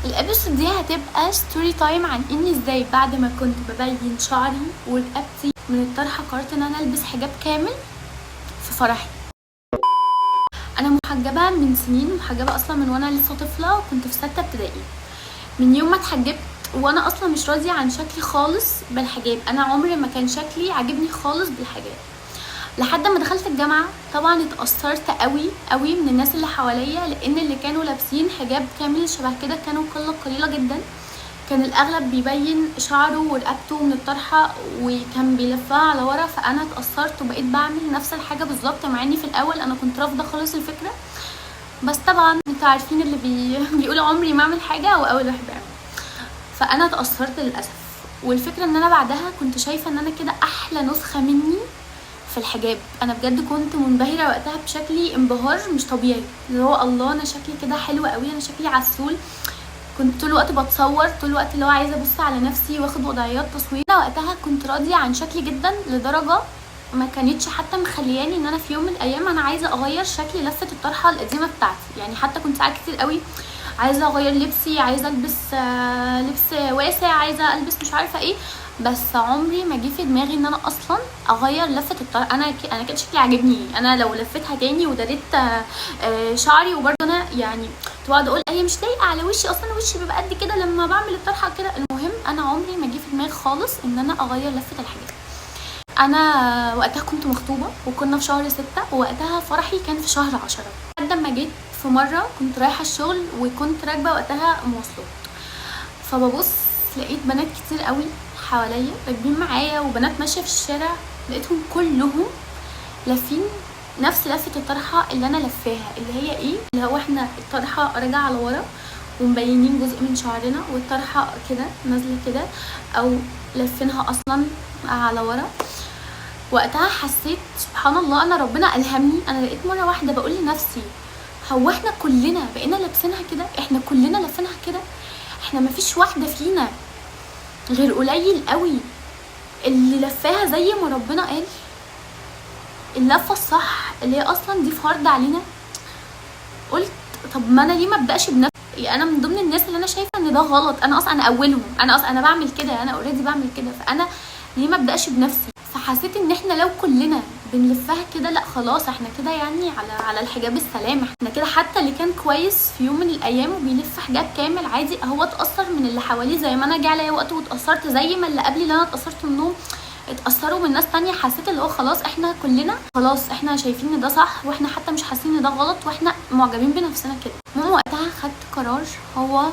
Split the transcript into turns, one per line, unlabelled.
الابيسود دي هتبقى ستوري تايم عن اني ازاي بعد ما كنت ببين شعري ورقبتي من الطرحه قررت ان انا البس حجاب كامل في فرحي. انا محجبه من سنين، محجبه اصلا من وانا لسه طفله، وكنت في 6 ابتدائي. من يوم ما اتحجبت وانا اصلا مش راضيه عن شكلي خالص بالحجاب. انا عمري ما كان شكلي عاجبني خالص بالحجاب لحد ما دخلت الجامعه. طبعا اتاثرت قوي قوي من الناس اللي حواليا، لان اللي كانوا لابسين حجاب كامل شبه كده كانوا قليله جدا. كان الاغلب بيبين شعره ورقبته من الطرحه وكان بيلفها على ورا، فانا اتاثرت وبقيت بعمل نفس الحاجه بالظبط، مع اني في الاول انا كنت رافضه خالص الفكره. بس طبعا انتوا عارفين اللي بيقول عمري ما اعمل حاجه واول واحد بيعمل. فانا اتاثرت للاسف، والفكره ان انا بعدها كنت شايفه ان انا كده احلى نسخه مني في الحجاب. انا بجد كنت منبهره وقتها بشكلي انبهار مش طبيعي، اللي هو الله انا شكلي كده حلو قوي، انا شكلي عسول. كنت طول الوقت بتصور، طول الوقت اللي هو عايزه ابص على نفسي واخد وضعيات تصوير. وقتها كنت راضيه عن شكلي جدا لدرجه ما كانتش حتى مخلياني ان انا في يوم من الايام انا عايزه اغير شكل لفه الطرحه القديمه بتاعتي. يعني حتى كنت ساعات كتير قوي عايزه اغير لبسي، عايزه البس لبس واسع، عايزه البس مش عارفه ايه، بس عمري ما جه في دماغي ان انا اصلا اغير لفه الطرحه. انا كده شكلي عاجبني، انا لو لفتها تاني وداريت شعري وبرده انا يعني تقعد اقول هي مش لايقه على وشي، اصلا وشي بيبقى قد كده لما بعمل الطرحه كده. المهم انا عمري ما جه في دماغي خالص ان انا اغير لفه الحجاب. انا وقتها كنت مخطوبه وكنا في شهر 6، ووقتها فرحي كان في شهر 10. لحد ما جيت في مره كنت رايحه الشغل وكنت راكبه وقتها مواصلات، فببص لقيت بنات كتير قوي حواليا راكبين معايا وبنات ماشيه في الشارع، لقيتهم كلهم لافين نفس لفه الطرحه اللي انا لفاها، اللي هي ايه، اللي هو احنا الطرحه راجعه على ورا ومبينين جزء من شعرنا، والطرحه كده نازله كده او لفينها اصلا على ورا. وقتها حسيت سبحان الله، انا ربنا الهمني. انا لقيت مره واحده بقول لنفسي هو احنا كلنا بقينا لابسينها كده، احنا كلنا لابسينها كده، احنا مفيش واحده فينا غير قليل قوي اللي لفاها زي ما ربنا قال، اللفه الصح اللي هي اصلا دي فرض علينا. قلت طب ما انا ليه ما ابداش بنفسي؟ انا من ضمن الناس اللي انا شايفه ان ده غلط، انا اصلا انا اولهم، انا اصلا انا بعمل كده، انا اوريدي بعمل كده، فانا ليه ما ابداش بنفسي؟ فحسيت ان احنا لو كلنا بنلفها كده لا خلاص احنا كده يعني على الحجاب السلام. احنا كده حتى اللي كان كويس في يوم من الايام وبيلف حجاب كامل عادي هو اتاثر من اللي حواليه زي ما انا جه عليا وقت واتاثرت، زي ما اللي قبلي اللي انا اتاثرت منهم اتاثروا من ناس تانية. حسيت اللي هو خلاص احنا كلنا خلاص احنا شايفين ان ده صح، واحنا حتى مش حاسين ان ده غلط، واحنا معجبين بنفسنا كده. المهم وقتها خدت قرار هو